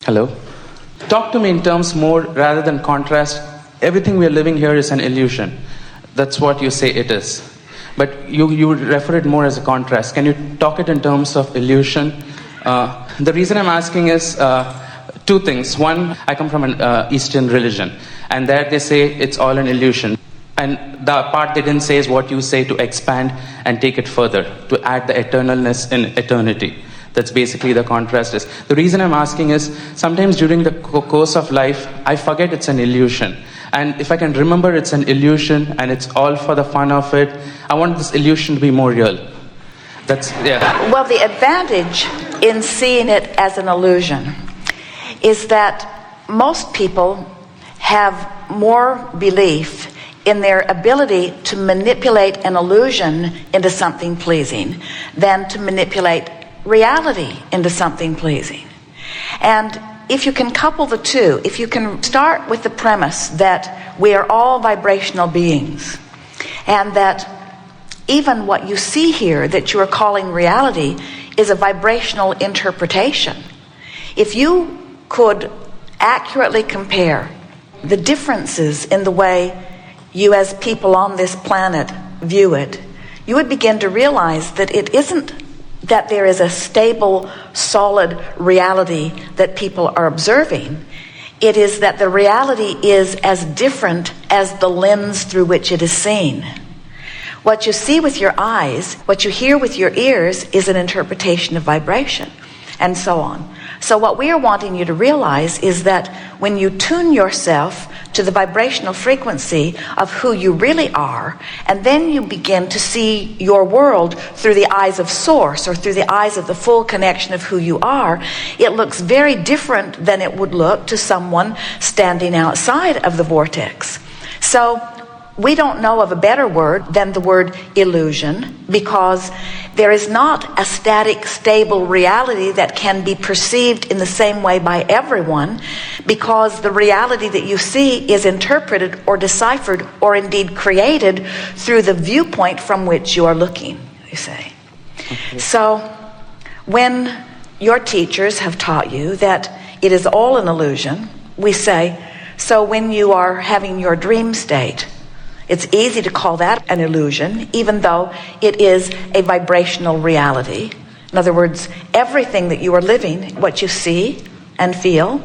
Hello? Talk to me in terms more rather than contrast. Everything we are living here is an illusion. That's what you say it is. But you refer it more as a contrast. Can you talk it in terms of illusion? The reason I'm asking is two things. One, I come from an Eastern religion, and there they say it's all an illusion. And the part they didn't say is what you say, to expand and take it further, to add the eternalness in eternity. That's basically the contrast is. The reason I'm asking is, sometimes during the course of life, I forget it's an illusion. And if I can remember it's an illusion and it's all for the fun of it, I want this illusion to be more real. Well, the advantage in seeing it as an illusion is that most people have more belief in their ability to manipulate an illusion into something pleasing than to manipulate reality into something pleasing. And if you can couple the two, if you can start with the premise that we are all vibrational beings, and that even what you see here that you are calling reality is a vibrational interpretation. If you could accurately compare the differences in the way you as people on this planet view it, you would begin to realize that it isn't that there is a stable, solid reality that people are observing. It is that the reality is as different as the lens through which it is seen. What you see with your eyes, what you hear with your ears, is an interpretation of vibration, and so on. So what we are wanting you to realize is that when you tune yourself to the vibrational frequency of who you really are, and then you begin to see your world through the eyes of Source, or through the eyes of the full connection of who you are, it looks very different than it would look to someone standing outside of the vortex. So we don't know of a better word than the word illusion, because there is not a static, stable reality that can be perceived in the same way by everyone, because the reality that you see is interpreted or deciphered or indeed created through the viewpoint from which you are looking, you say. Okay. So when your teachers have taught you that it is all an illusion, we say, so when you are having your dream state, it's easy to call that an illusion, even though it is a vibrational reality. In other words, everything that you are living, what you see and feel,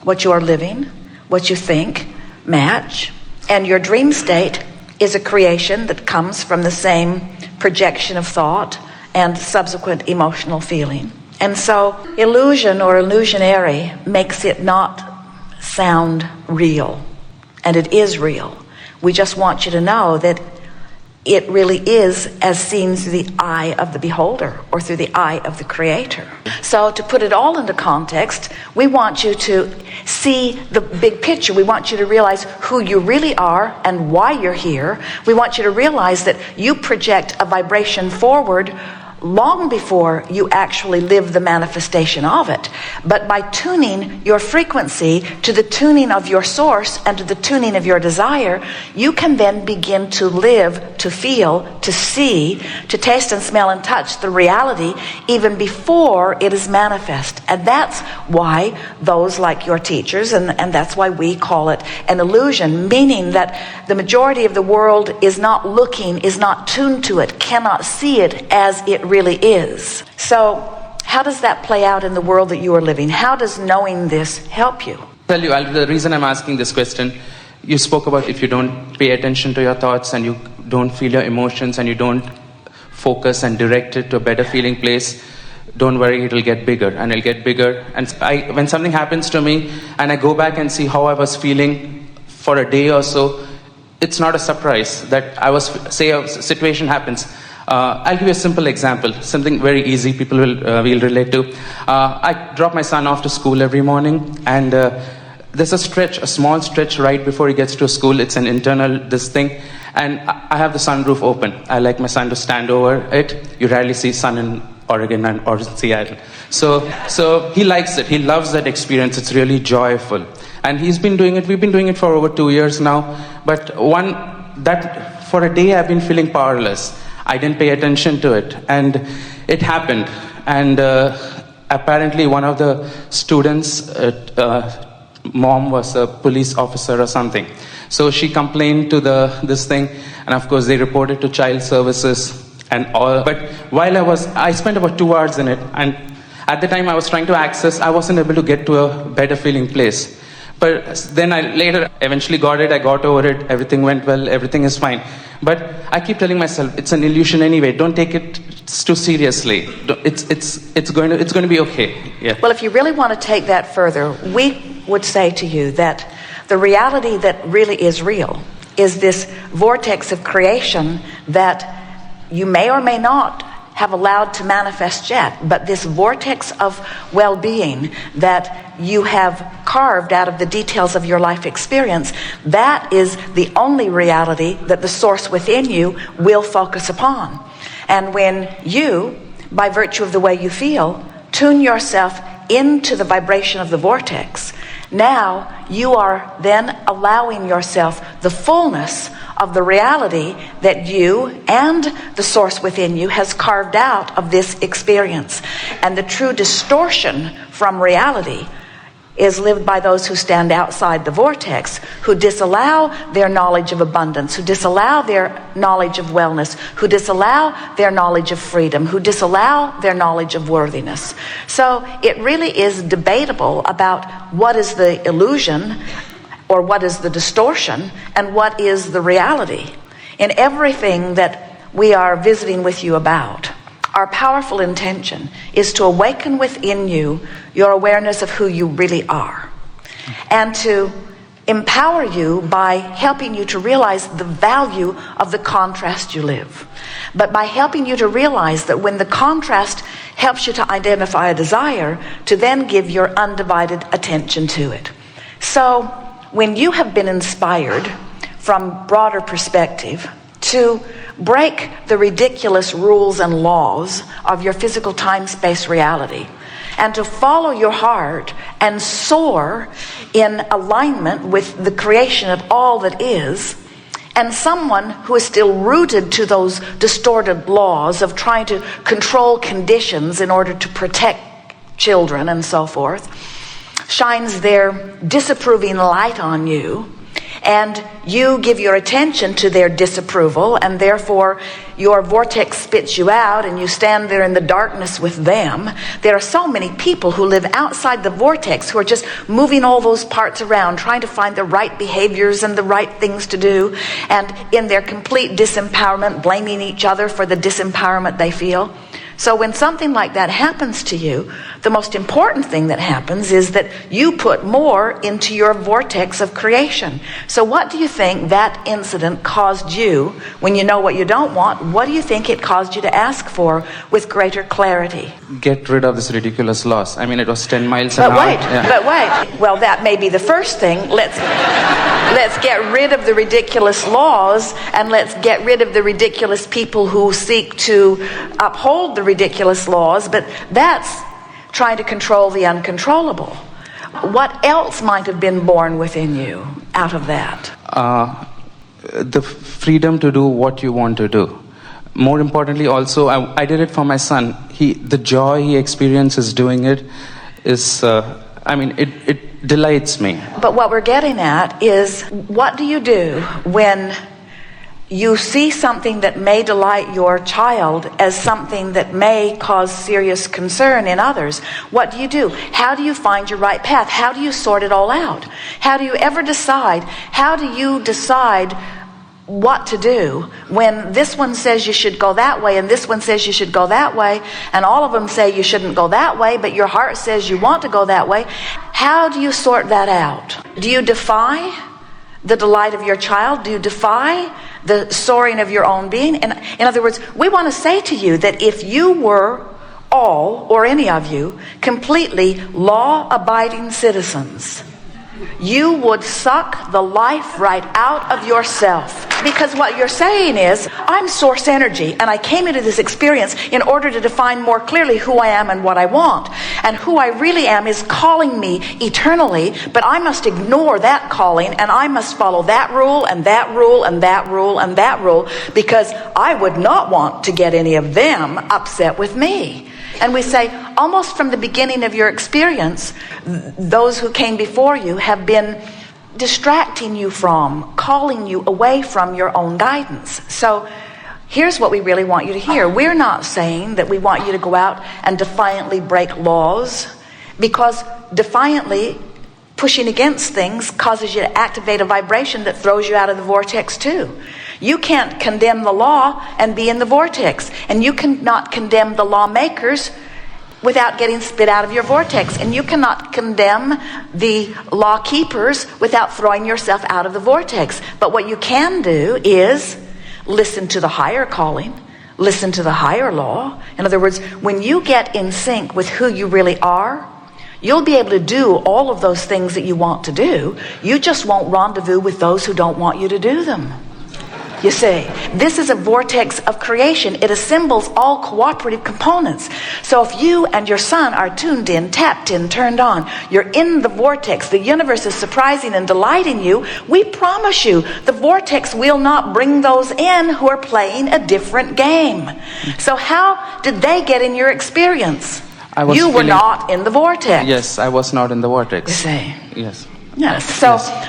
what you are living, what you think, match. And your dream state is a creation that comes from the same projection of thought and subsequent emotional feeling. And so illusion or illusionary makes it not sound real. And it is real. We just want you to know that it really is as seen through the eye of the beholder, or through the eye of the creator. So to put it all into context, we want you to see the big picture. We want you to realize who you really are and why you're here. We want you to realize that you project a vibration forward long before you actually live the manifestation of it. But by tuning your frequency to the tuning of your source and to the tuning of your desire, you can then begin to live, to feel, to see, to taste and smell and touch the reality even before it is manifest. And that's why those like your teachers, and that's why we call it an illusion, meaning that the majority of the world is not looking, is not tuned to it, cannot see it as it really is. So how does that play out in the world that you are living? How does knowing this help you? Tell you, the reason I'm asking this question, you spoke about if you don't pay attention to your thoughts and you don't feel your emotions and you don't focus and direct it to a better feeling place, don't worry, it'll get bigger and it'll get bigger. And when something happens to me and I go back and see how I was feeling for a day or so, it's not a surprise that I was, say a situation happens. I'll give you a simple example, something very easy people will relate to. I drop my son off to school every morning, and there's a small stretch right before he gets to school. It's an internal thing, and I have the sunroof open. I like my son to stand over it. You rarely see sun in Oregon or in Seattle. So he likes it. He loves that experience. It's really joyful. And he's been doing it. We've been doing it for over 2 years now. But for a day I've been feeling powerless. I didn't pay attention to it, and it happened. And apparently one of the students' mom was a police officer or something. So she complained to this thing, and of course they reported to child services and all. But while I spent about 2 hours in it, and at the time I was trying to access, I wasn't able to get to a better feeling place. But then I later eventually got it, I got over it, everything went well, everything is fine. But I keep telling myself, it's an illusion anyway, don't take it too seriously. It's going to be okay. Yeah. Well, if you really want to take that further, we would say to you that the reality that really is real is this vortex of creation that you may or may not have allowed to manifest yet, but this vortex of well-being that you have carved out of the details of your life experience, that is the only reality that the source within you will focus upon. And when you, by virtue of the way you feel, tune yourself into the vibration of the vortex, now you are then allowing yourself the fullness of the reality that you and the source within you has carved out of this experience. And the true distortion from reality is lived by those who stand outside the vortex, who disallow their knowledge of abundance, who disallow their knowledge of wellness, who disallow their knowledge of freedom, who disallow their knowledge of worthiness. So it really is debatable about what is the illusion or what is the distortion and what is the reality. In everything that we are visiting with you about, our powerful intention is to awaken within you your awareness of who you really are, and to empower you by helping you to realize the value of the contrast you live. But by helping you to realize that when the contrast helps you to identify a desire, to then give your undivided attention to it. So when you have been inspired from broader perspective to break the ridiculous rules and laws of your physical time-space reality, and to follow your heart and soar in alignment with the creation of all that is, and someone who is still rooted to those distorted laws of trying to control conditions in order to protect children and so forth, shines their disapproving light on you, and you give your attention to their disapproval, and therefore your vortex spits you out and you stand there in the darkness with them. There are so many people who live outside the vortex who are just moving all those parts around, trying to find the right behaviors and the right things to do, and in their complete disempowerment, blaming each other for the disempowerment they feel. So when something like that happens to you, the most important thing that happens is that you put more into your vortex of creation. So what do you think that incident caused you, when you know what you don't want, what do you think it caused you to ask for with greater clarity? Get rid of this ridiculous loss. I mean, it was 10 miles an hour. But wait. Well, that may be the first thing. Let's get rid of the ridiculous laws, and let's get rid of the ridiculous people who seek to uphold the ridiculous laws, but that's trying to control the uncontrollable. What else might have been born within you out of that? The freedom to do what you want to do. More importantly, also, I did it for my son. The joy he experiences doing it is, it delights me. But what we're getting at is, what do you do when you see something that may delight your child as something that may cause serious concern in others? What do? How do you find your right path? How do you sort it all out? How do you ever decide? How do you decide what to do when this one says you should go that way and this one says you should go that way, and all of them say you shouldn't go that way, but your heart says you want to go that way? How do you sort that out? Do you defy the delight of your child? Do you defy the soaring of your own being? And in other words, we want to say to you that if you were all, or any of you, completely law-abiding citizens, you would suck the life right out of yourself. Because what you're saying is, I'm source energy, and I came into this experience in order to define more clearly who I am and what I want. And who I really am is calling me eternally, but I must ignore that calling, and I must follow that rule, and that rule, and that rule, and that rule, because I would not want to get any of them upset with me. And we say, almost from the beginning of your experience, those who came before you have been distracting you from, calling you away from your own guidance. So here's what we really want you to hear. We're not saying that we want you to go out and defiantly break laws, because defiantly pushing against things causes you to activate a vibration that throws you out of the vortex too. You can't condemn the law and be in the vortex, and you cannot condemn the lawmakers without getting spit out of your vortex, and you cannot condemn the law keepers without throwing yourself out of the vortex. But what you can do is listen to the higher calling, listen to the higher law. In other words, when you get in sync with who you really are, you'll be able to do all of those things that you want to do. You just won't rendezvous with those who don't want you to do them. You see, this is a vortex of creation. It assembles all cooperative components. So if you and your son are tuned in, tapped in, turned on, you're in the vortex, the universe is surprising and delighting you, we promise you the vortex will not bring those in who are playing a different game. So how did they get in your experience? You were not in the vortex. Yes, I was not in the vortex. You see. Yes. Yes.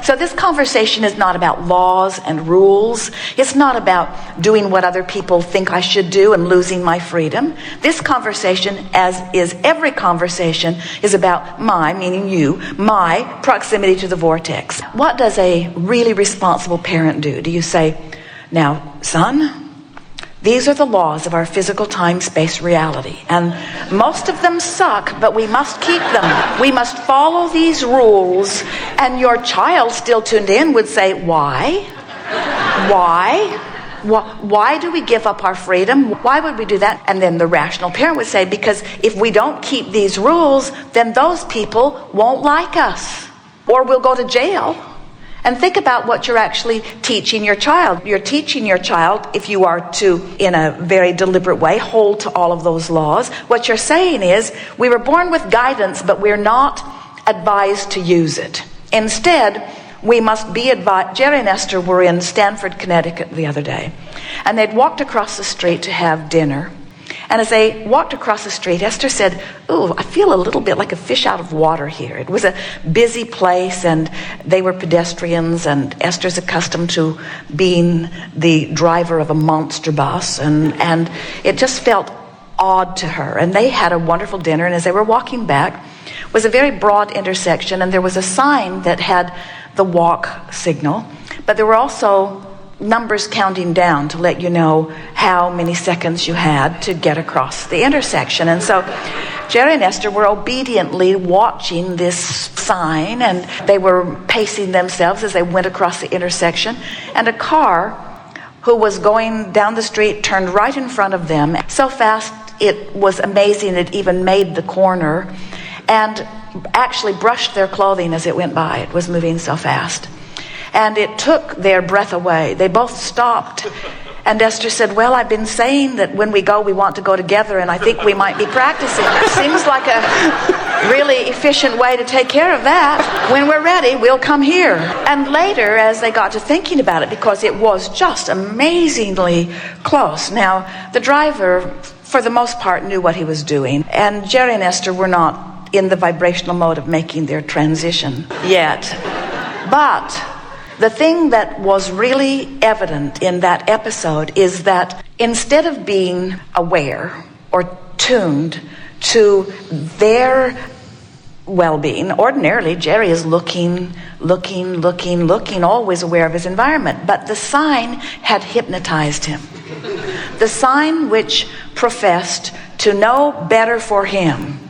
So this conversation is not about laws and rules. It's not about doing what other people think I should do and losing my freedom. This conversation, as is every conversation, is about meaning you, my proximity to the vortex. What does a really responsible parent do? Do you say, now, son, these are the laws of our physical time-space reality, and most of them suck, but we must keep them. We must follow these rules. And your child, still tuned in, would say, why? Why do we give up our freedom? Why would we do that? And then the rational parent would say, because if we don't keep these rules, then those people won't like us, or we'll go to jail. And think about what you're actually teaching your child. You're teaching your child, if you are to, in a very deliberate way, hold to all of those laws. What you're saying is, we were born with guidance, but we're not advised to use it. Instead, we must be advised. Jerry and Esther were in Stamford, Connecticut the other day, and they'd walked across the street to have dinner. And as they walked across the street, Esther said, "Ooh, I feel a little bit like a fish out of water here." It was a busy place, and they were pedestrians, and Esther's accustomed to being the driver of a monster bus, and it just felt odd to her. And they had a wonderful dinner, and as they were walking back, was a very broad intersection, and there was a sign that had the walk signal, but there were also numbers counting down to let you know how many seconds you had to get across the intersection. And so Jerry and Esther were obediently watching this sign, and they were pacing themselves as they went across the intersection, and a car who was going down the street turned right in front of them so fast it was amazing it even made the corner, and actually brushed their clothing as it went by. It was moving so fast. And it took their breath away. They both stopped. And Esther said, "Well, I've been saying that when we go, we want to go together, and I think we might be practicing. It seems like a really efficient way to take care of that. When we're ready, we'll come here." And later, as they got to thinking about it, because it was just amazingly close. Now, the driver, for the most part, knew what he was doing. And Jerry and Esther were not in the vibrational mode of making their transition yet. But the thing that was really evident in that episode is that instead of being aware or tuned to their well-being, ordinarily Jerry is looking, always aware of his environment. But the sign had hypnotized him. The sign, which professed to know better for him,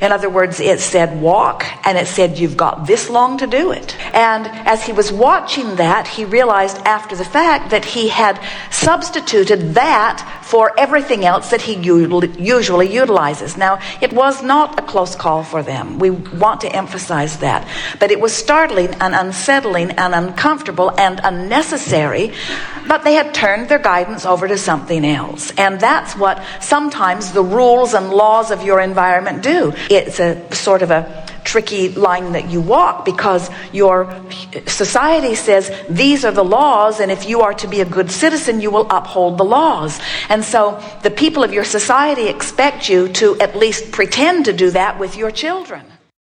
In other words, it said walk, and it said you've got this long to do it. And as he was watching that, he realized after the fact that he had substituted that for everything else that he usually utilizes. Now, it was not a close call for them. We want to emphasize that. But it was startling and unsettling and uncomfortable and unnecessary, but they had turned their guidance over to something else. And that's what sometimes the rules and laws of your environment do. It's a sort of a tricky line that you walk, because your society says these are the laws, and if you are to be a good citizen, you will uphold the laws. And so the people of your society expect you to at least pretend to do that with your children.